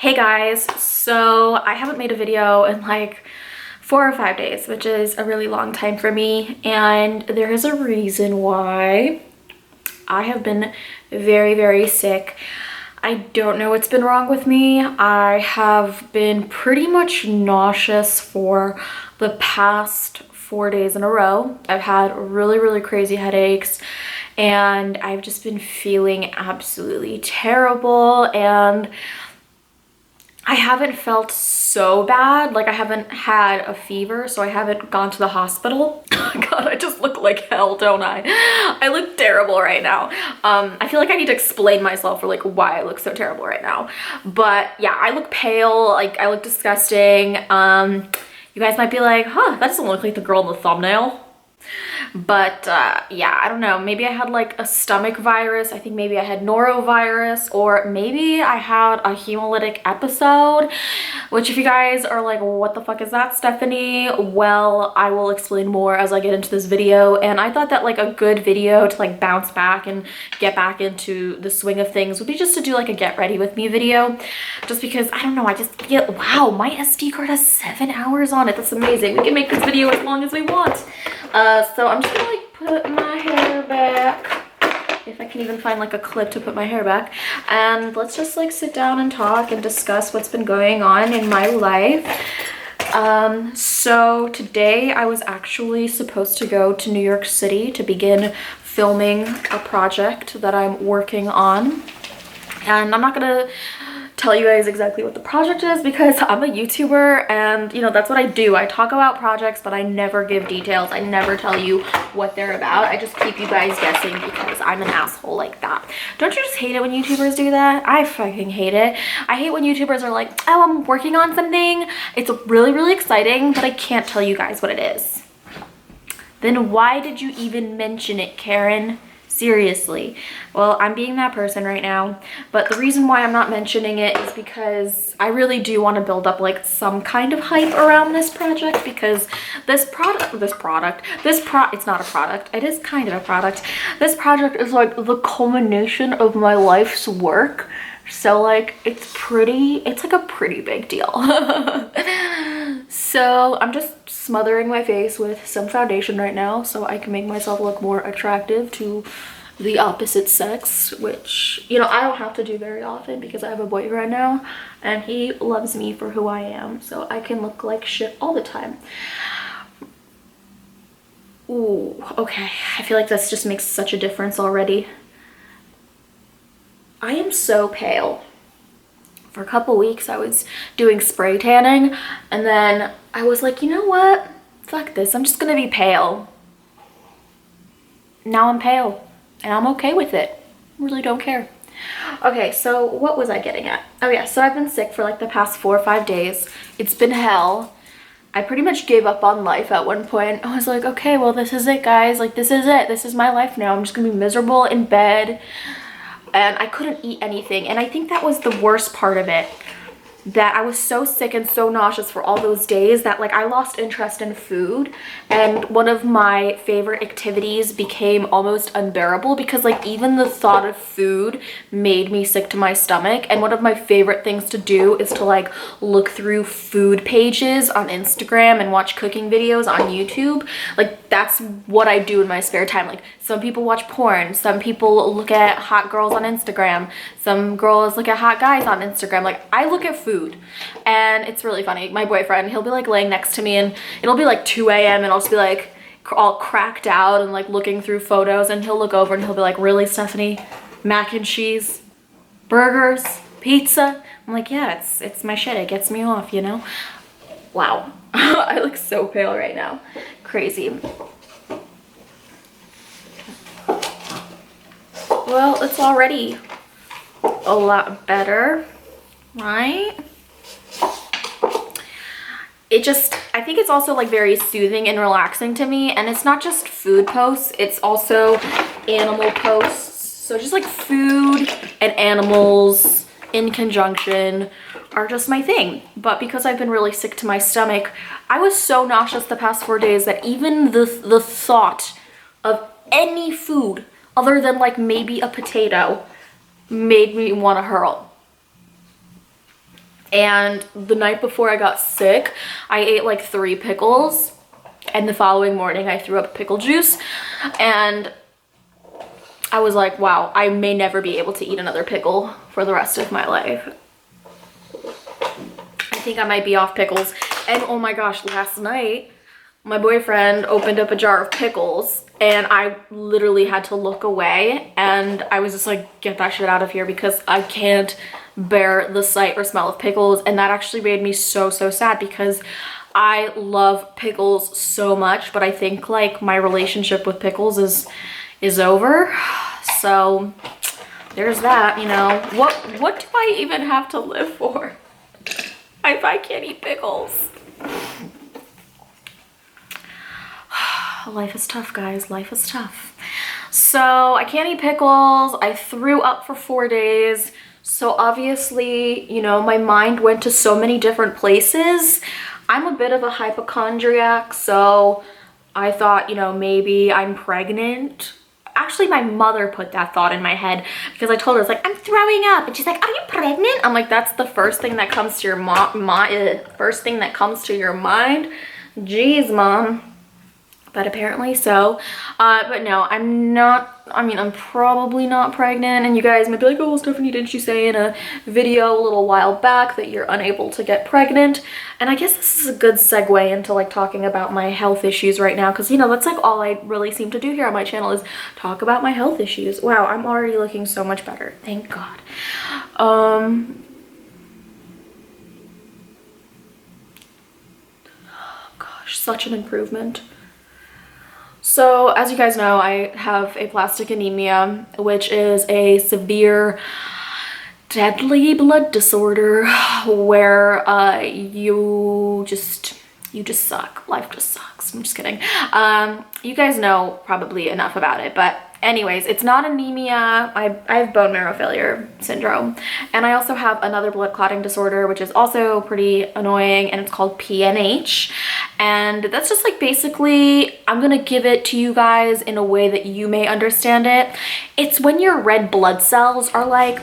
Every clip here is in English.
Hey guys, so I haven't made a video in like 4 or 5 days, which is a really long time for me, and there is a reason why. I have been very sick. I don't know what's been wrong with me. I have been pretty much nauseous for the past 4 days in a row. I've had really crazy headaches, and I've just been feeling absolutely terrible, and I haven't felt so bad. Like, I haven't had a fever, so I haven't gone to the hospital. God, I just look like hell, don't I? I look terrible right now. I feel like I need to explain myself for like why I look so terrible right now. But yeah, I look pale, like I look disgusting. You guys might be like, huh, that doesn't look like the girl in the thumbnail. But yeah, I don't know, maybe I had like a stomach virus. I think maybe I had norovirus, or maybe I had a hemolytic episode, which if you guys are like, what the fuck is that, Stephanie? Well, I will explain more as I get into this video. And I thought that like a good video to like bounce back and get back into the swing of things would be just to do like a get ready with me video, just because I don't know, I just feel, wow, my SD card has 7 hours on it. That's amazing. We can make this video as long as we want. So I'm just gonna like put my hair back, if I can even find like a clip to put my hair back, and let's just like sit down and talk and discuss what's been going on in my life. So today I was actually supposed to go to New York City to begin filming a project that I'm working on, and I'm not gonna tell you guys exactly what the project is because I'm a YouTuber, and you know, that's what I do. I talk about projects, but I never give details. I never tell you what they're about. I just keep you guys guessing because I'm an asshole like that. Don't you just hate it when YouTubers do that? I fucking hate it. I hate when YouTubers are like, oh, I'm working on something. It's really exciting, but I can't tell you guys what it is. Then why did you even mention it, Karen? Seriously. Well, I'm being that person right now, but the reason why I'm not mentioning it is because I really do want to build up like some kind of hype around this project, because it's not a product, it is kind of a product. This project is like the culmination of my life's work, so like it's like a pretty big deal. So I'm just smothering my face with some foundation right now so I can make myself look more attractive to the opposite sex, which, you know, I don't have to do very often because I have a boyfriend now and he loves me for who I am, so I can look like shit all the time. Ooh, okay, I feel like this just makes such a difference already. I am so pale. For a couple weeks I was doing spray tanning, and then I was like, you know what? Fuck this, I'm just gonna be pale. Now I'm pale, and I'm okay with it. Really don't care. Okay, so what was I getting at? Oh yeah, so I've been sick for like the past 4 or 5 days. It's been hell. I pretty much gave up on life at one point. I was like, okay, well, this is it, guys. Like, this is it. This is my life now. I'm just gonna be miserable in bed. And I couldn't eat anything, and I think that was the worst part of it, that I was so sick and so nauseous for all those days that like I lost interest in food, and one of my favorite activities became almost unbearable because like even the thought of food made me sick to my stomach. And one of my favorite things to do is to like look through food pages on Instagram and watch cooking videos on YouTube. Like, that's what I do in my spare time. Like, some people watch porn, some people look at hot girls on Instagram, some girls look at hot guys on Instagram. Like, I look at food, and it's really funny. My boyfriend, he'll be like laying next to me, and it'll be like 2 a.m. and I'll just be like all cracked out and like looking through photos, and he'll look over and he'll be like, really, Stephanie? Mac and cheese, burgers, pizza? I'm like, yeah, it's my shit. It gets me off, you know? Wow. I look so pale right now. Crazy. Well, it's already a lot better, right? I think it's also like very soothing and relaxing to me, and it's not just food posts, it's also animal posts. So just like food and animals in conjunction are just my thing. But because I've been really sick to my stomach, I was so nauseous the past 4 days that even the thought of any food other than like maybe a potato made me want to hurl. And the night before I got sick, I ate like 3 pickles, and the following morning I threw up pickle juice, and I was like, wow, I may never be able to eat another pickle for the rest of my life. I think I might be off pickles. And oh my gosh, last night my boyfriend opened up a jar of pickles and I literally had to look away, and I was just like, get that shit out of here, because I can't bear the sight or smell of pickles. And that actually made me so sad, because I love pickles so much, but I think like my relationship with pickles is over. So there's that, you know. What do I even have to live for if I can't eat pickles? Life is tough, guys. Life is tough. So I can't eat pickles. I threw up for 4 days. So obviously, you know, my mind went to so many different places. I'm a bit of a hypochondriac, so I thought, you know, maybe I'm pregnant. Actually, my mother put that thought in my head, because I told her, it's like, I'm throwing up, and she's like, are you pregnant? I'm like, that's the first thing that comes to your first thing that comes to your mind. Jeez, Mom. But apparently so. But no, I'm not. I mean, I'm probably not pregnant. And you guys might be like, oh, Stephanie, didn't you say in a video a little while back that you're unable to get pregnant? And I guess this is a good segue into like talking about my health issues right now, because, you know, that's like all I really seem to do here on my channel is talk about my health issues. Wow, I'm already looking so much better. Thank God. Gosh, such an improvement. So as you guys know, I have aplastic anemia, which is a severe, deadly blood disorder where you just suck. Life just sucks. I'm just kidding. You guys know probably enough about it, but anyways, it's not anemia. I have bone marrow failure syndrome, and I also have another blood clotting disorder, which is also pretty annoying, and it's called PNH. And that's just like, basically, I'm gonna give it to you guys in a way that you may understand it. It's when your red blood cells are like,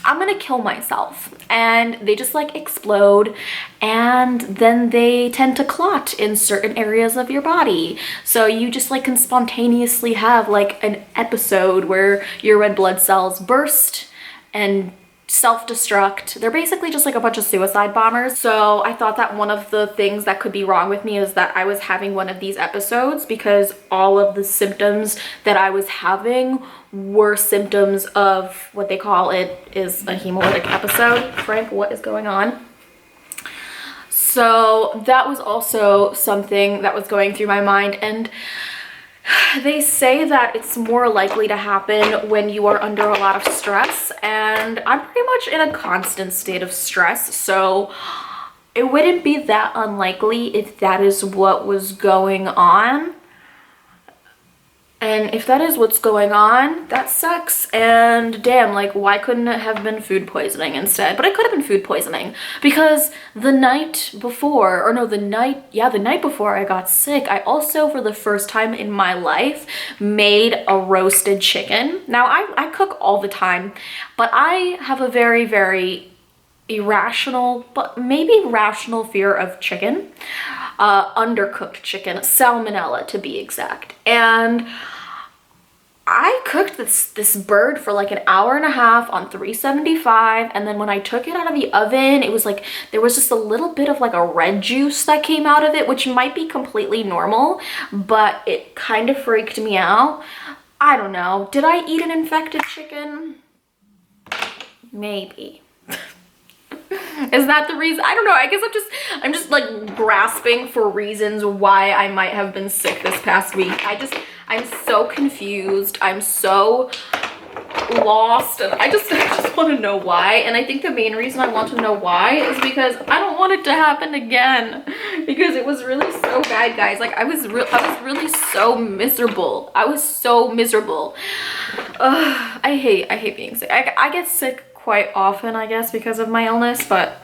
I'm gonna kill myself, and they just like explode, and then they tend to clot in certain areas of your body. So you just like can spontaneously have like an episode where your red blood cells burst and self-destruct. They're basically just like a bunch of suicide bombers. So I thought that one of the things that could be wrong with me is that I was having one of these episodes, because all of the symptoms that I was having were symptoms of what they call it is a hemolytic episode. Frank, what is going on? So that was also something that was going through my mind, and they say that it's more likely to happen when you are under a lot of stress, and I'm pretty much in a constant state of stress, so it wouldn't be that unlikely if that is what was going on. And if that is what's going on, that sucks. And damn, like, why couldn't it have been food poisoning instead? But it could have been food poisoning, because the night before, or no, the night before I got sick, I also, for the first time in my life, made a roasted chicken. Now, I cook all the time, but I have a very, very irrational, but maybe rational fear of chicken. Undercooked chicken, salmonella to be exact. And I cooked this bird for like an hour and a half on 375, and then when I took it out of the oven, it was like there was just a little bit of like a red juice that came out of it, which might be completely normal, but it kind of freaked me out. I don't know. Did I eat an infected chicken? Maybe. Is that the reason? I don't know. I guess I'm just like grasping for reasons why I might have been sick this past week. I'm so confused. I'm so lost, and I just want to know why. And I think the main reason I want to know why is because I don't want it to happen again, because it was really so bad, guys. Like I was really so miserable. I was so miserable. I hate being sick. I get sick quite often, I guess, because of my illness, but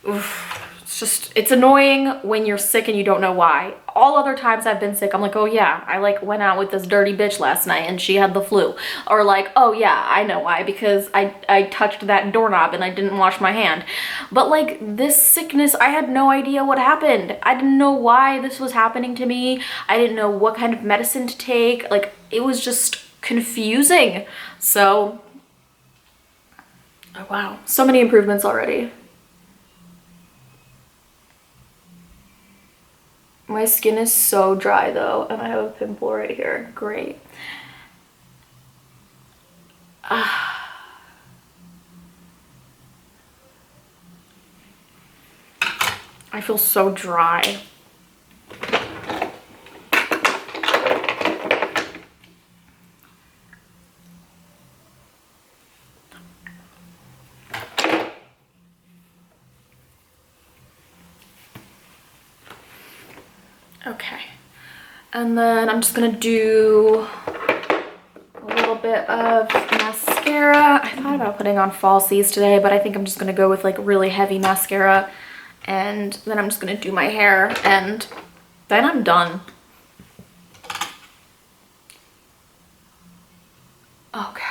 oof, it's annoying when you're sick and you don't know why. All other times I've been sick, I'm like, oh yeah, I like went out with this dirty bitch last night and she had the flu. Or like, oh yeah, I know why, because I touched that doorknob and I didn't wash my hand. But like this sickness, I had no idea what happened. I didn't know why this was happening to me. I didn't know what kind of medicine to take. Like it was just confusing. So, oh wow, so many improvements already. My skin is so dry though, and I have a pimple right here. Great. I feel so dry. Okay, and then I'm just gonna do a little bit of mascara. I thought about putting on falsies today, but I think I'm just gonna go with like really heavy mascara, and then I'm just gonna do my hair, and then I'm done. Okay,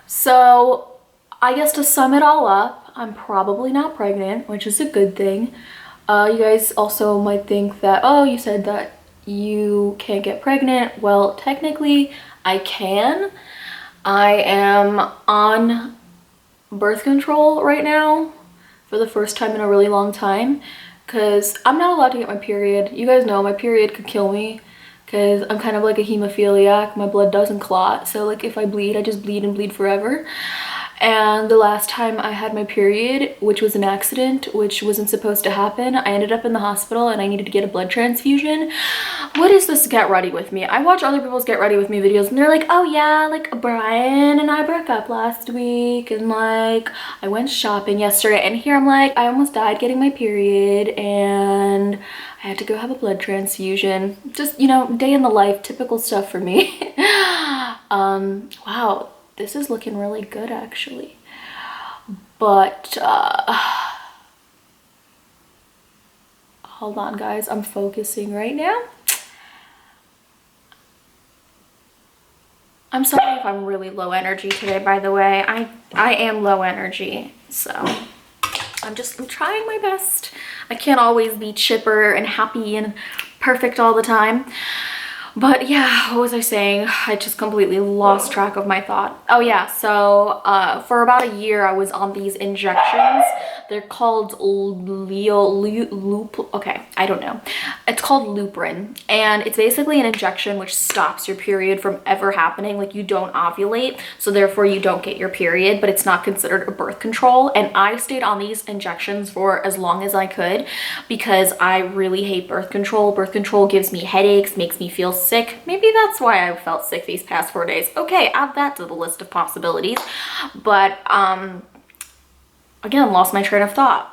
so I guess to sum it all up, I'm probably not pregnant, which is a good thing. You guys also might think that, oh, you said that you can't get pregnant. Well, technically I can. I am on birth control right now for the first time in a really long time, because I'm not allowed to get my period. You guys know my period could kill me because I'm kind of like a hemophiliac. My blood doesn't clot, so like if I bleed, I just bleed and bleed forever. And the last time I had my period, which was an accident, which wasn't supposed to happen, I ended up in the hospital and I needed to get a blood transfusion. What is this get ready with me? I watch other people's get ready with me videos and they're like, oh yeah, like Brian and I broke up last week and like I went shopping yesterday, and here I'm like, I almost died getting my period and I had to go have a blood transfusion. Just, you know, day in the life, typical stuff for me. Wow. This is looking really good actually, but hold on guys, I'm focusing right now. I'm sorry if I'm really low energy today, by the way. I am low energy, so I'm trying my best. I can't always be chipper and happy and perfect all the time. But yeah, what was I saying? I just completely lost track of my thought. Oh yeah, so for about a year I was on these injections. They're called okay, I don't know. It's called Luprin, and it's basically an injection which stops your period from ever happening. Like you don't ovulate, so therefore you don't get your period, but it's not considered a birth control. And I stayed on these injections for as long as I could because I really hate birth control. Birth control gives me headaches, makes me feel sick. Maybe that's why I felt sick these past 4 days. Okay, add that to the list of possibilities. But again, lost my train of thought.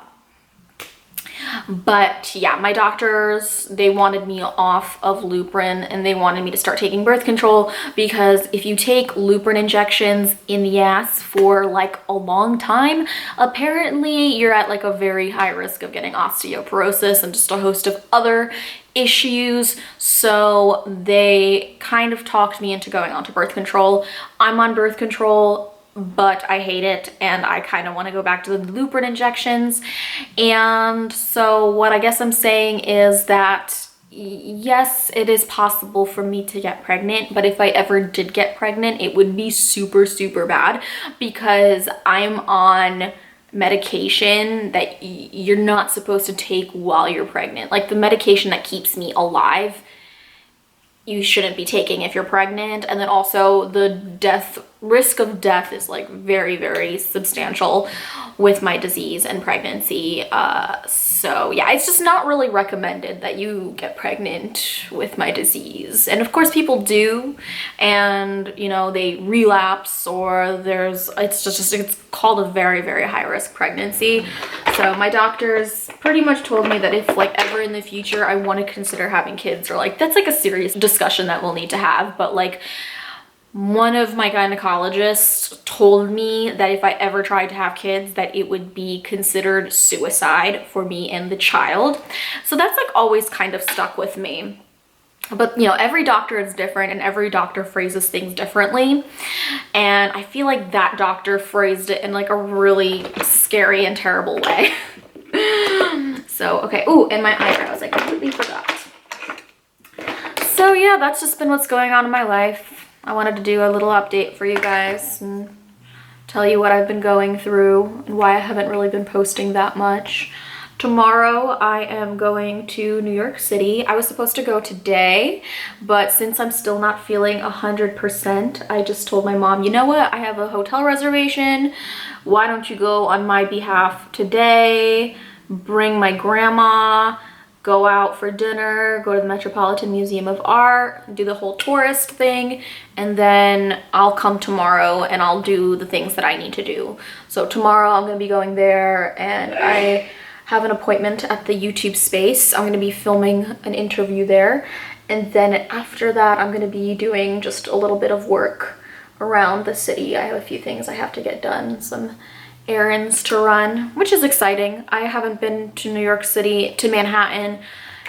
But yeah, my doctors, they wanted me off of Luprin and they wanted me to start taking birth control, because if you take Luprin injections in the ass for like a long time, apparently you're at like a very high risk of getting osteoporosis and just a host of other issues. So they kind of talked me into going on to birth control. I'm on birth control, but I hate it and I kind of want to go back to the Luprin injections. And so what I guess I'm saying is that yes, it is possible for me to get pregnant, but if I ever did get pregnant, it would be super, super bad, because I'm on medication that you're not supposed to take while you're pregnant. Like the medication that keeps me alive, you shouldn't be taking if you're pregnant. And then also the risk of death is like very, very substantial with my disease and pregnancy. So yeah, it's just not really recommended that you get pregnant with my disease. And of course people do, and you know, they relapse, or it's called a very, very high risk pregnancy. So my doctors pretty much told me that if like ever in the future I want to consider having kids, or like that's like a serious discussion that we'll need to have, but like one of my gynecologists told me that if I ever tried to have kids, that it would be considered suicide for me and the child. So that's like always kind of stuck with me. But you know, every doctor is different and every doctor phrases things differently. And I feel like that doctor phrased it in like a really scary and terrible way. So, okay. Ooh, and my eyebrows, I completely forgot. So yeah, that's just been what's going on in my life. I wanted to do a little update for you guys and tell you what I've been going through and why I haven't really been posting that much. Tomorrow I am going to New York City. I was supposed to go today, but since I'm still not feeling 100%, I just told my mom, you know what? I have a hotel reservation. Why don't you go on my behalf today? Bring my grandma, go out for dinner, go to the Metropolitan Museum of Art, do the whole tourist thing, and then I'll come tomorrow and I'll do the things that I need to do. So tomorrow I'm gonna be going there, and I have an appointment at the YouTube space. I'm gonna be filming an interview there. And then after that, I'm gonna be doing just a little bit of work around the city. I have a few things I have to get done, some errands to run, which is exciting. I haven't been to New York City, to Manhattan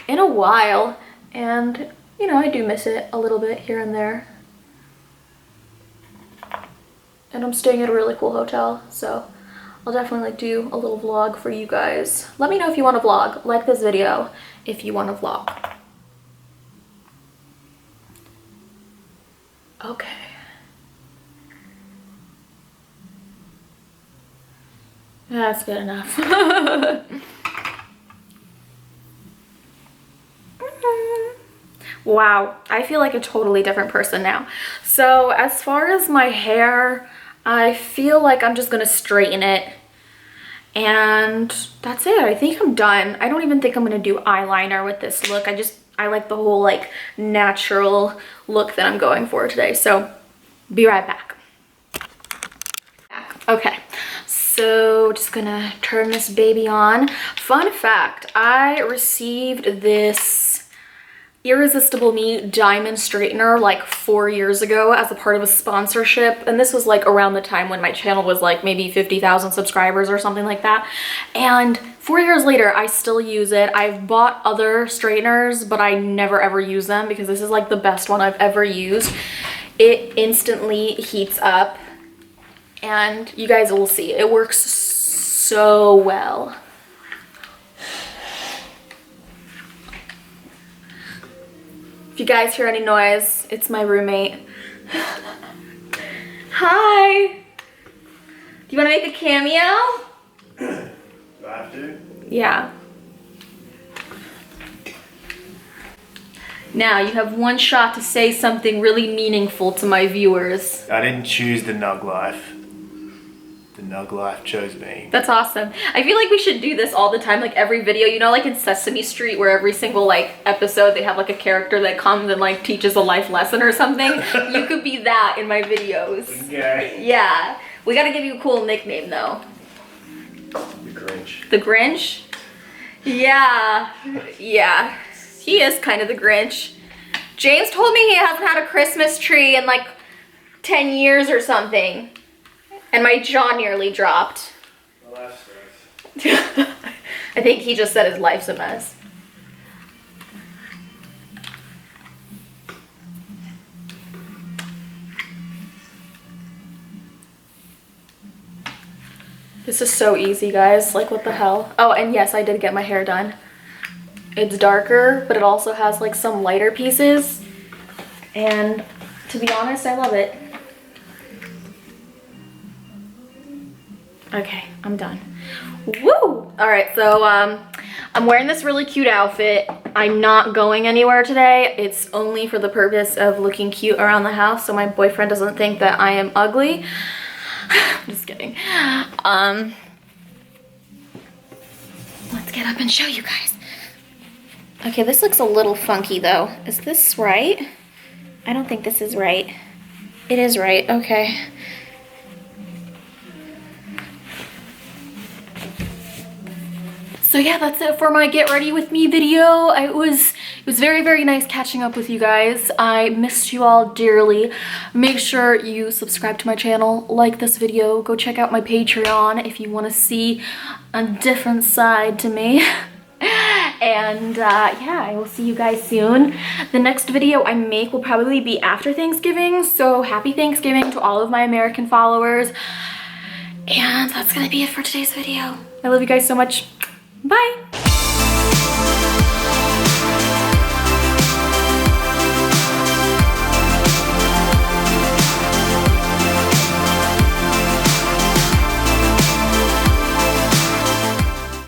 in a while, and you know, I do miss it a little bit here and there. And I'm staying at a really cool hotel, so I'll definitely like do a little vlog for you guys. Let me know if you want to vlog. Like this video if you want to vlog. Okay. That's good enough. Wow, I feel like a totally different person now. So as far as my hair, I feel like I'm just gonna straighten it. And that's it. I think I'm done. I don't even think I'm gonna do eyeliner with this look. I like the whole like natural look that I'm going for today. So be right back. Okay. So just gonna turn this baby on. Fun fact, I received this Irresistible Me diamond straightener like 4 years ago as a part of a sponsorship, and this was like around the time when my channel was like maybe 50,000 subscribers or something like that. And 4 years later, I still use it. I've bought other straighteners, but I never ever use them because this is like the best one I've ever used. It instantly heats up, and you guys will see, it works so well. If you guys hear any noise, it's my roommate. Hi! Do you want to make a cameo? Do I have to? Yeah. Now you have one shot to say something really meaningful to my viewers. I didn't choose the Nug Life. The Nug Life chose me. That's awesome. I feel like we should do this all the time, like every video, you know, like in Sesame Street where every single like episode they have like a character that comes and like teaches a life lesson or something. You could be that in my videos. Okay. Yeah. We gotta give you a cool nickname though. The Grinch. The Grinch? Yeah. Yeah. He is kind of the Grinch. James told me he hasn't had a Christmas tree in like 10 years or something. And my jaw nearly dropped. Well, that's nice. I think he just said his life's a mess. This is so easy, guys. Like, what the hell? Oh, and yes, I did get my hair done. It's darker, but it also has like some lighter pieces. And to be honest, I love it. Okay, I'm done. Woo! All right, so I'm wearing this really cute outfit. I'm not going anywhere today. It's only for the purpose of looking cute around the house so my boyfriend doesn't think that I am ugly. Just kidding. Let's get up and show you guys. Okay, this looks a little funky though. Is this right? I don't think this is right. It is right, okay. So yeah, that's it for my get ready with me video. It was It was very, very nice catching up with you guys. I missed you all dearly. Make sure you subscribe to my channel, like this video, go check out my Patreon if you want to see a different side to me. And yeah, I will see you guys soon. The next video I make will probably be after Thanksgiving, so happy Thanksgiving to all of my American followers. And that's gonna be it for today's video. I love you guys so much. Bye!